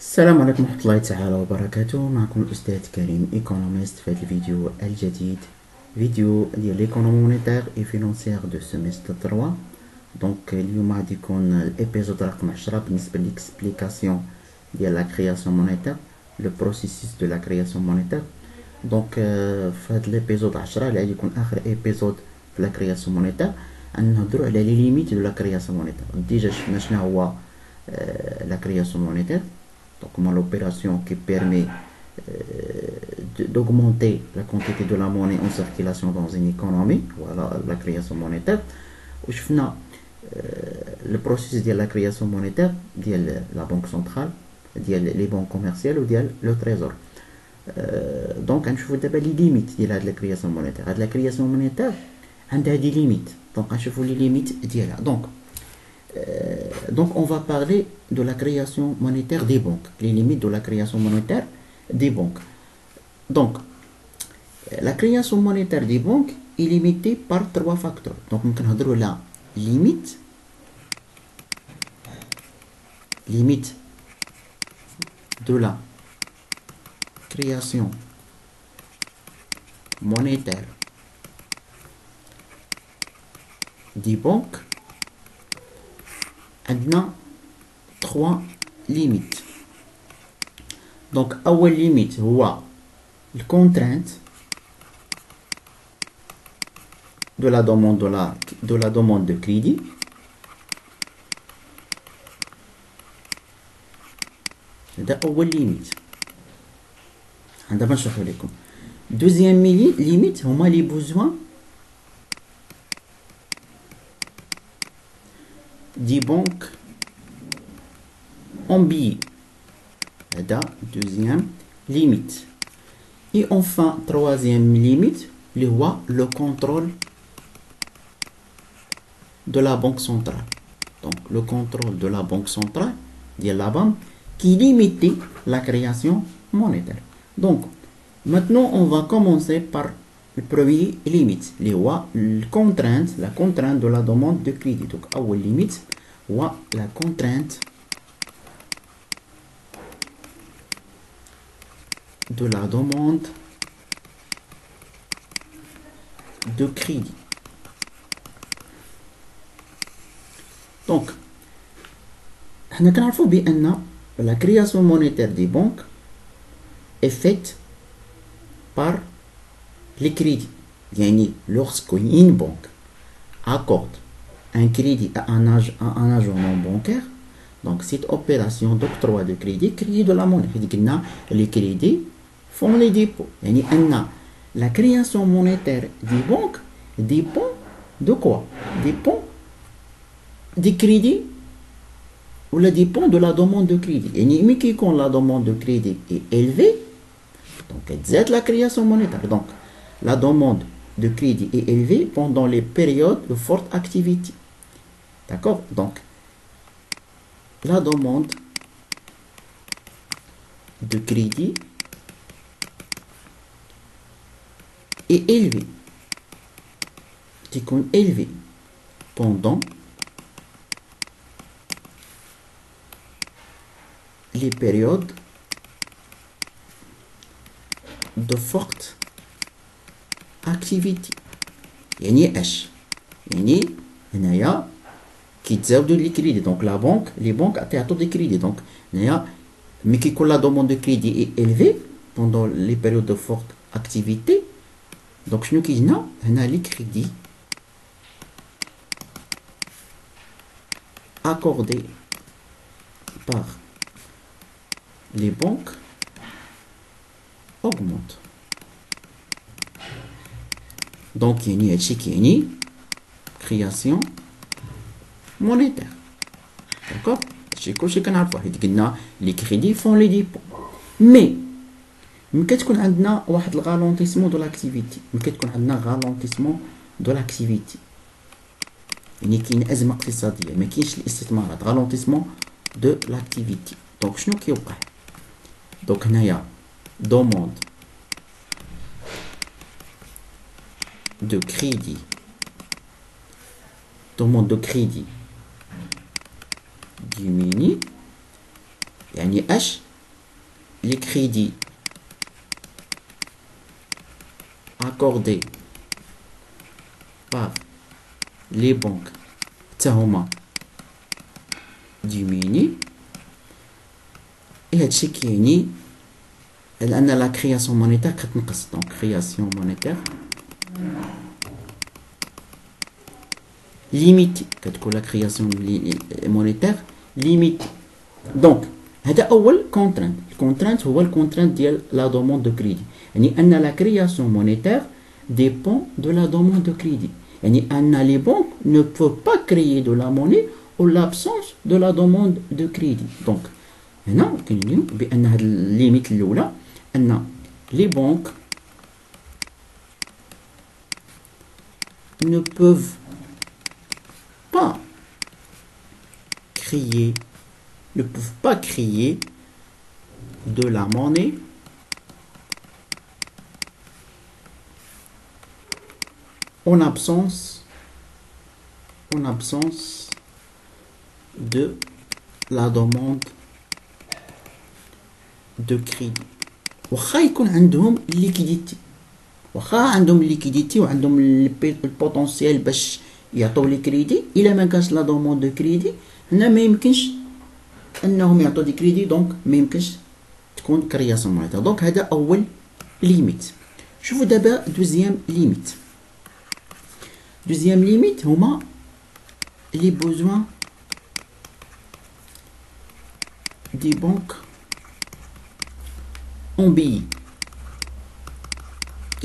السلام عليكم ورحمة الله تعالى وبركاته. معكم الأستاذ كريم ايكونوميست في هذا الفيديو الجديد، فيديو ديال ليكونومي مونيتير اي فينونسيير دو سيمستر 3. دونك اليوم غادي يكون الابيزود رقم 10 بالنسبة ليكسبليكاسيون ديال لا كرياسيون مونيتير، لو بروسيسيس دو لا كرياسيون مونيتير. دونك في هذا الابيزود 10 اللي غادي يكون اخر ابيزود في لا كرياسيون مونيتير غنهضروا على لي ليميت دو لا كرياسيون مونيتير. ديجا شفنا شنو هو la création monétaire, donc comment l'opération qui permet d'augmenter la quantité de la monnaie en circulation dans une économie, voilà la création monétaire. Ou je le processus de la création monétaire de la banque centrale, les banques commerciales ou le trésor. Donc on va voir les limites de la création monétaire. La création monétaire a des limites, donc on va voir les limites d'elle. Donc on va parler de la création monétaire des banques, les limites de la création monétaire des banques. Donc la création monétaire des banques est limitée par trois facteurs. Donc on va dire la limite de la création monétaire des banques. On a trois limites. Donc, la limite, c'est la contrainte de la demande de crédit. C'est la limite. Deuxième limite, c'est les besoins des banques en billets. La deuxième limite. Et enfin, troisième limite, le contrôle de la banque centrale. Donc, le contrôle de la banque centrale, de la BAM, qui limite la création monétaire. Donc, maintenant, on va commencer par le premier limite, la contrainte de la demande de crédit. Donc, la limite, la contrainte de la demande de crédit. Donc, nous savons bien que la création monétaire des banques est faite par les crédits. Lorsqu'une banque accorde un crédit à un agent non bancaire, donc cette opération d'octroi de crédit, crédit de la monnaie, les crédits font les dépôts. La création monétaire des banques dépend de quoi? Dépend des crédits ou dépend de la demande de crédit. Et quand la demande de crédit est élevée, donc c'est la création monétaire. Donc la demande de crédit est élevée pendant les périodes de forte activité. D'accord? Donc la demande de crédit est élevée. C'est élevé pendant les périodes de forte activité. يعني اش يعني هنايا كيتزاودوا لي كريدي. دونك les banques تعطوا des crédits. donc هنايا ملي كيكون la demande de crédit est élevée pendant les périodes de forte activité, donc شنو كاينه هنا les crédits accordés par les banques augmentent. Donc il y a une création monétaire. D'accord? Les crédits font les dépôts. Mais il y a un ralentissement de l'activité. Il y a une أزمة اقتصادية، ما كاينش الاستثمارات، ralentissement de l'activité. Donc شنو كيوقع؟ donc هنايا demande de crédit diminue. يعني اش les crédits accordés par les banques تاهما diminuent et هادشي كيعني لأن لا كرياسيون مونيتير كتنقص. دونك كرياسيون مونيتير ليميتي كتكون لا كرياسيون مونيتير ليميتي. دونك هذا أول كونترانت. الكونترانت هو الكونترانت ديال لا دوموند دو كريدي، يعني أن لا كرياسيون مونيتير dépend de la demande de crédit. يعني أن les banques ne peuvent pas créer de la monnaie ou l'absence de la demande de crédit. donc هنا كنقولوا بأن هاد الليميت الأولى أن les banques ne peuvent pas créer de la monnaie en absence de la demande de crédit. واخا يكون عندهم ليكيديتي، واخا عندهم ليكيديتي وعندهم البوتونسيال باش يعطوا لي كريدي، الا ما كانش لا دوموند دو كريدي هنا ما يمكنش انهم يعطوا دي كريدي، دونك ما يمكنش تكون كرياسيون مونيتير. دونك هذا اول ليميت. شوفوا دابا دوزيام ليميت. دوزيام ليميت هما لي بوزوان دي بانك en billets.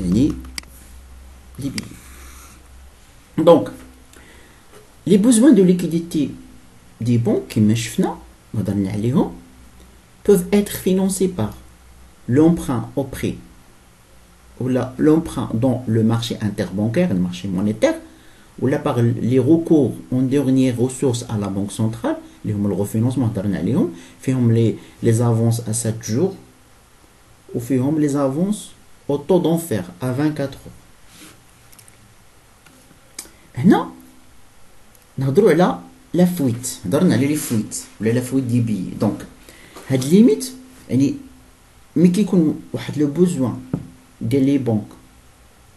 يعني les billets. Donc les besoins de liquidité des banques كما شفنا هضرنا عليهم peuvent être financés par l'emprunt au prêt ou l'emprunt dans le marché interbancaire, le marché monétaire, ou là par les recours en dernière ressource à la banque centrale, اللي هما الرefinancement هضرنا عليهم، فيهم les avances à 7 jours وفيهم les avances au taux d'enfer à 24 heures. هنا نهضروا على لا فويت، هضرنا على لي فويت ولا لا فويت دي بي. دونك هاد ليميت يعني ملي كيكون واحد لو بوزوان ديال لي بانك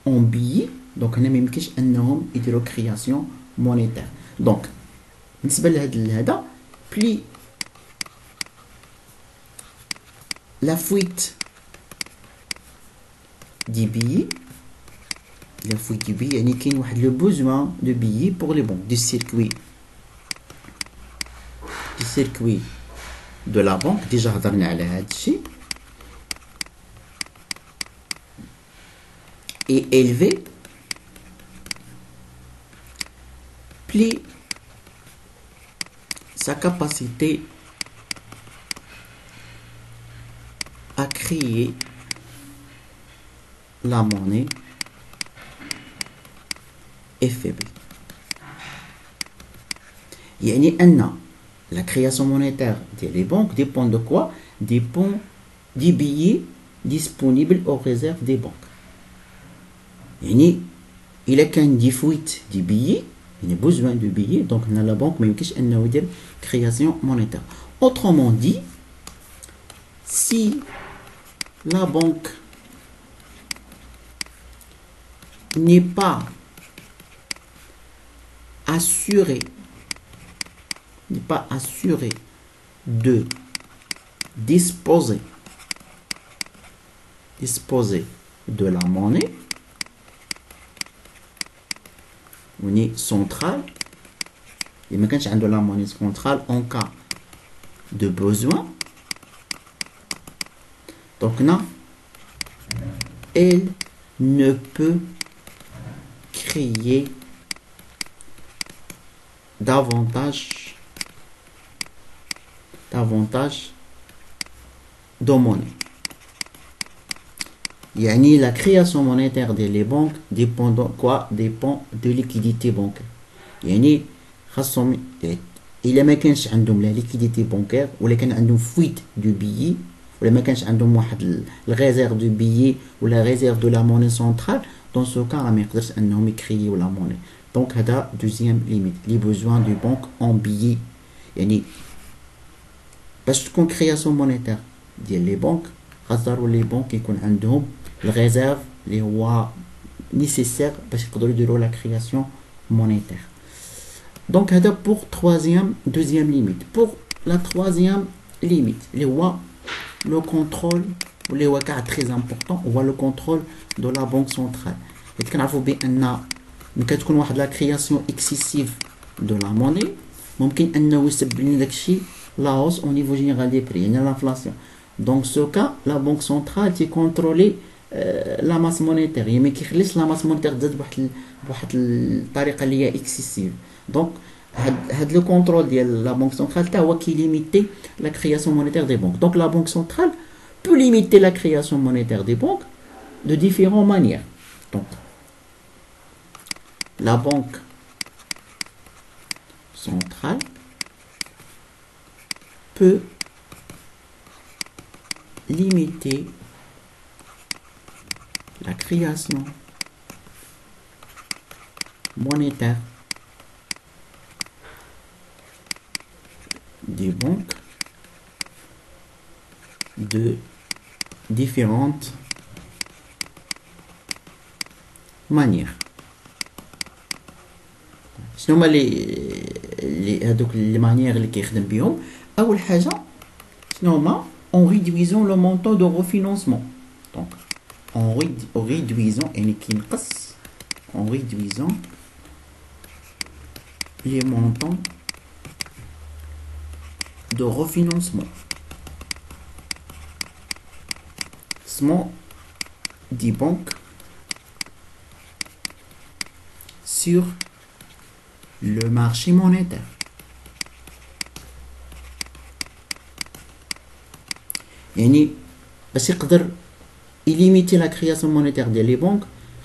اون بي، دونك هنا ما يمكنش انهم يديروا كرياسيون مونيتير. دونك بالنسبه لهذا بلي لا فويت دي بي، la fuite du billet يعني كاين واحد لو besoin de billets pour les banques du circuit de la banque. ديجا هضرنا على هذا الشيء. et élevé plus sa capacité à créer la monnaie est faible. يعني أن la création monétaire des banques dépend de quoi? Dépend des billets disponibles aux réserves des banques. يعني إلا كان دي فويت دي billets، يعني besoin de billets، donc la banque ما يمكنش أنه يدير création monétaire. Autrement dit, si la banque n'est pas assurée de disposer de la monnaie centrale, il ما كانش عنده la monnaie centrale en cas de besoin, donc là elle ne peut créer davantage de monnaie. يعني la création monétaire des banques dépend de quoi? Dépend de liquidité bancaire. يعني خاصهم إلا ما كانش عندهم لا liquidité bancaire ولا كان عندهم fuite du billet ولا ما كانش عندهم واحد الريزيرف دو بيي ولا ريزيرف دو لا موني سنترال، دون سو كا ما يقدرش انهم يكرييو لا موني. دونك هذا دوزيام ليميت لي بوزوان دو بانك اون بيي. يعني باش تكون كرياسيون مونيتير ديال لي بنك خاص ضروري لي بنك يكون عندهم الريزيرف اللي هو nécessaire باش يقدروا يديروا لا كرياسيون مونيتير. دونك هذا بور دوزيام ليميت. بور لا تروازيام ليميت اللي هو لو كونترول واللي هو كاع تري امبورطون هو لو كونترول دو لا بنك سنترال. حيت كنعرفوا بان ملي كتكون واحد لا كرياسيون اكسيسيف دو لا موني ممكن انه يسبب لنا داكشي لا هوس او نيفو جينيرال دي بري يعني لانفلاسيون. دونك سو كا لا بنك سنترال تيكونترولي لا ماس مونيتير يعني ما كيخليش لا ماس مونيتير تزاد بواحد الطريقه اللي هي اكسيسيف. دونك هاد لو كونترول ديال لا بنك سنترال حتى هو كيليميتي لا كرياسيون مونيتير دي بنك. دونك لا بنك سنترال peut limiter la création monétaire des banques de différentes manières. Donc, la banque centrale peut limiter la création monétaire des banques de différentes manières. شنو هما لي هادوك لي مانيير اللي كيخدم بهم؟ اول حاجه شنو هما؟ en réduisant le montant de refinancement. donc en réduisant يعني كينقص en réduisant les montants de refinancement des banques sur le marché monétaire. يعني باش يقدر يليميتي لا كرياسيون مونيتير ديال لي بنك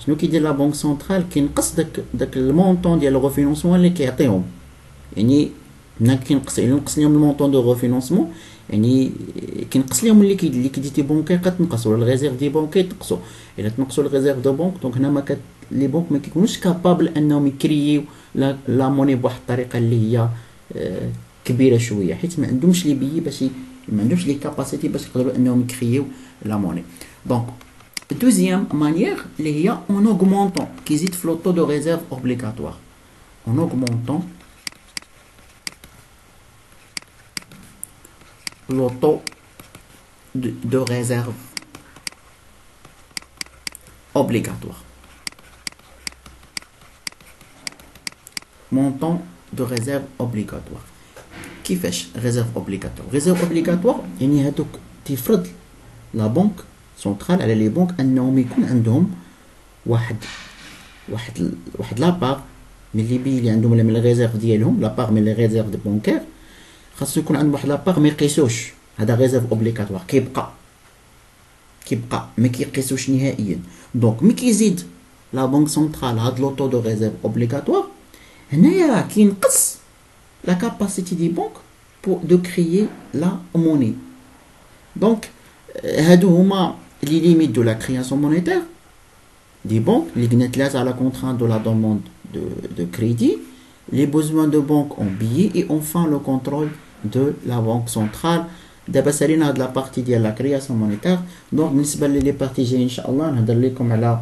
شنو كيدير لا بنك سنترال كينقص داك المونطون ديال الغوفينونسمون اللي كيعطيهم. يعني ملي كينقص لهم المونطون دو غوفينونسمون يعني كينقص لهم اللي كيديتي بونكي كتنقص ولا الريزيرف دي بونكي تنقصوا. الا تنقصوا الريزيرف دو بونك دونك هنا ما لي بونك ما كيكونوش كابابل انهم يكرييو لا موني بواحد الطريقه اللي هي كبيره شويه حيت ما عندهمش لي بيي باش ما عندهمش لي كاباسيتي باش يقدروا انهم يكرييو لا موني. دونك دوزيام مانيير اللي هي اون اوغمونطون كيزيد في لو طو دو ريزيرف اوبليغاتوار. اون اوغمونطون le taux de réserve obligatoire. Montant de réserve obligatoire. كيفاش réserve obligatoire؟ réserve obligatoire يعني هادوك تفرض لا بنك سنترال على لي بنك انهم يكون عندهم واحد لابار من لي بي اللي عندهم ولا من الريزيرف ديالهم لابار من لي ريزيرف دو بونكير خاصو يكون عند واحد لابار ما يقيسوش. هذا ريزيرف اوبليغاتوار كيبقى ما كيقيسوش نهائيا. دونك ملي كيزيد لا بنك سنترال هاد لو طو دو ريزيرف اوبليغاتوار هنايا راه كينقص لا كاباسيتي دي بنك بو دو كريي لا موني. دونك هادو هما لي ليميت دو لا كرياسيون مونيتير دي بنك اللي قلنا ثلاثه على كونتران دو لا دوموند de crédit, les besoins de banque en billets et enfin le contrôle de la banque centrale. دابا سالينا هاد لا بارتي ديال لا كرياسيون مونيتير. دونك بالنسبه لي بارتي جاي ان شاء الله نهضر لكم على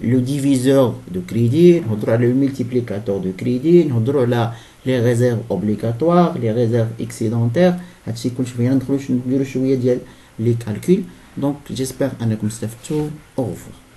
لو ديفيزور دو كريدي، نهضروا على لو مولتيبليكاتور دو كريدي، نهضروا على لي ريزيرف اوبليغاتوار، لي ريزيرف اكسيدونتير. هادشي كلشي فينا ندخلوا نديروا شويه ديال لي كالكول. دونك جيسبر انكم استفدتوا. او revoir.